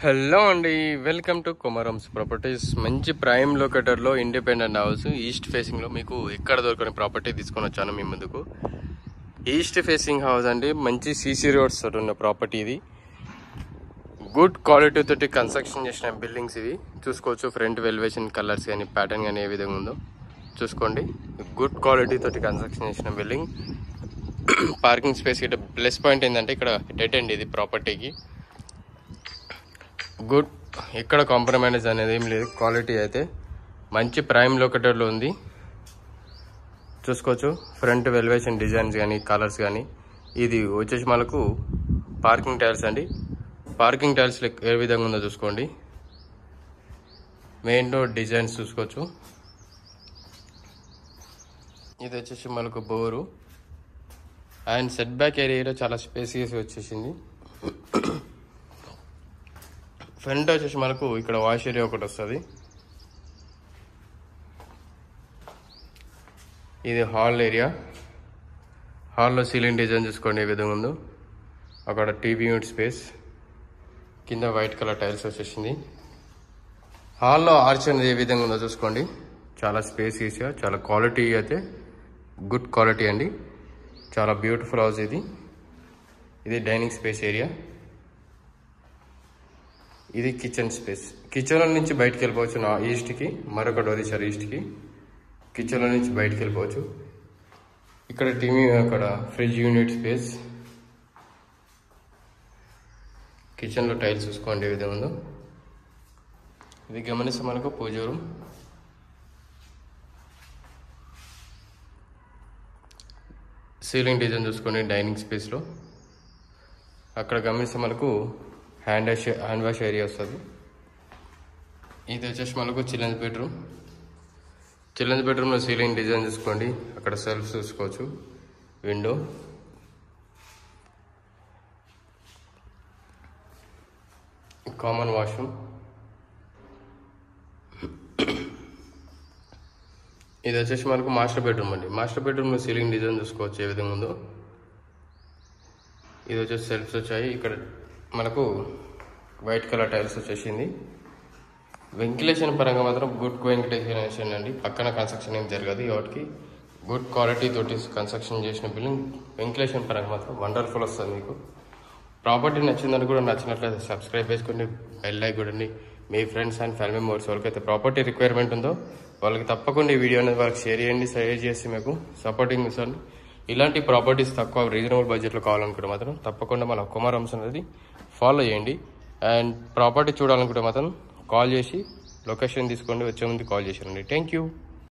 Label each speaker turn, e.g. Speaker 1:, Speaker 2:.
Speaker 1: Hello అండి, welcome to కుమారమ్స్ properties. మంచి prime లొకేటర్లో independent house east ఫేసింగ్లో మీకు ఎక్కడ దొరకని ప్రాపర్టీ తీసుకొని వచ్చాను మీ ముందుకు. ఈస్ట్ ఫేసింగ్ హౌస్ అండి, మంచి సీసీ రోడ్స్ తోటి ఉన్న ప్రాపర్టీ ఇది. గుడ్ క్వాలిటీ తోటి కన్స్ట్రక్షన్ చేసిన బిల్డింగ్స్ ఇవి చూసుకోవచ్చు. ఫ్రంట్ వెలివేషన్ కలర్స్ కానీ ప్యాటర్న్ కానీ ఏ విధంగా ఉందో చూసుకోండి. గుడ్ క్వాలిటీ తోటి కన్స్ట్రక్షన్ చేసిన బిల్డింగ్. పార్కింగ్ స్పేస్ ఇక్కడ ప్లస్ పాయింట్ ఏంటంటే ఇక్కడ డెడ్ ఎండ్ ఇది ప్రాపర్టీకి. గుడ్, ఇక్కడ కాంప్రమైజ్ అనేది ఏం లేదు. క్వాలిటీ అయితే మంచి ప్రైమ్ లొకేటర్లో ఉంది చూసుకోవచ్చు. ఫ్రంట్ వెలివేషన్ డిజైన్స్ కానీ కలర్స్ కానీ. ఇది వచ్చేసి మనకు పార్కింగ్ టైల్స్ అండి. పార్కింగ్ టైల్స్ ఏ విధంగా ఉందో చూసుకోండి. మెయిన్ డోర్ డిజైన్స్ చూసుకోవచ్చు. ఇది వచ్చేసి మనకు బోరు అండ్ సెట్ బ్యాక్ ఏరియాలో చాలా స్పేసియస్ వచ్చేసింది. ఫ్రంట్ వచ్చేసి మనకు ఇక్కడ వాష్ ఏరియా ఒకటి వస్తుంది. ఇది హాల్ ఏరియా. హాల్లో సీలింగ్ డిజైన్ చూసుకోండి ఏ విధంగా ఉందో. అక్కడ టీవీ యూనిట్ స్పేస్, కింద వైట్ కలర్ టైల్స్ వచ్చేసింది. హాల్లో ఆర్చ్ అనేది ఏ విధంగా ఉందో చూసుకోండి. చాలా స్పేసియస్గా, చాలా క్వాలిటీ అయితే గుడ్ క్వాలిటీ అండి. చాలా బ్యూటిఫుల్ హౌస్ ఇది. ఇది డైనింగ్ స్పేస్ ఏరియా. ఇది కిచెన్ స్పేస్. కిచెన్లో నుంచి బయటకు వెళ్ళిపోవచ్చు నా ఈస్ట్కి. మరొక డోర్ ఇచ్చారు ఈస్ట్కి. కిచెన్లో నుంచి బయటకు వెళ్ళిపోవచ్చు. ఇక్కడ టీవీ, అక్కడ ఫ్రిడ్జ్ యూనిట్ స్పేస్. కిచెన్లో టైల్స్ చూసుకోండి ఏ విధంగా ఉందో. ఇది గమనిస్తే మనకు పూజ రూమ్. సీలింగ్ డిజైన్ చూసుకోండి డైనింగ్ స్పేస్లో. అక్కడ గమనిస్తే మనకు హ్యాండ్ వాష్ ఏరియా వస్తుంది. ఇది వచ్చేసి మనకు చిల్డ్రన్స్ బెడ్రూమ్. చిల్డ్రన్స్ బెడ్రూమ్లో సీలింగ్ డిజైన్ చూసుకోండి. అక్కడ సెల్ఫ్ చూసుకోవచ్చు, విండో. Common washroom. ఇది వచ్చేసి మనకు మాస్టర్ బెడ్రూమ్ అండి. మాస్టర్ బెడ్రూమ్లో సీలింగ్ డిజైన్ చూసుకోవచ్చు ఏ విధంగా ఉందో. ఇది వచ్చేసి సెల్ఫ్స్ వచ్చాయి. ఇక్కడ మనకు వైట్ కలర్ టైల్స్ వచ్చేసింది. వెంటిలేషన్ పరంగా మాత్రం గుడ్ వెంటిలేషన్ అండి. పక్కన కన్స్ట్రక్షన్ ఏం జరగదు వాటికి. గుడ్ క్వాలిటీ తోటి కన్స్ట్రక్షన్ చేసిన బిల్డింగ్. వెంటిలేషన్ పరంగా మాత్రం వండర్ఫుల్ వస్తుంది మీకు. ప్రాపర్టీ నచ్చిందని కూడా నచ్చినట్లయితే సబ్స్క్రైబ్ చేసుకోండి, బెల్ లైక్ కొట్టండి. మీ ఫ్రెండ్స్ అండ్ ఫ్యామిలీ మెంబర్స్ వాళ్ళకైతే ప్రాపర్టీ రిక్వైర్మెంట్ ఉందో వాళ్ళకి తప్పకుండా ఈ వీడియో అనేది వాళ్ళకి షేర్ చేయండి. షేర్ చేసి మీకు సపోర్టింగ్ ఇస్తాను. ఇలాంటి ప్రాపర్టీస్ తక్కువ రీజనబుల్ బడ్జెట్లో కావాలనుకుంటే మాత్రం తప్పకుండా మన కుమారమ్స్ అనేది ఫాలో చేయండి. అండ్ ప్రాపర్టీ చూడాలనుకుంటే మాత్రం కాల్ చేసి లొకేషన్ తీసుకోండి. వచ్చే ముందు కాల్ చేశారండి. Thank you.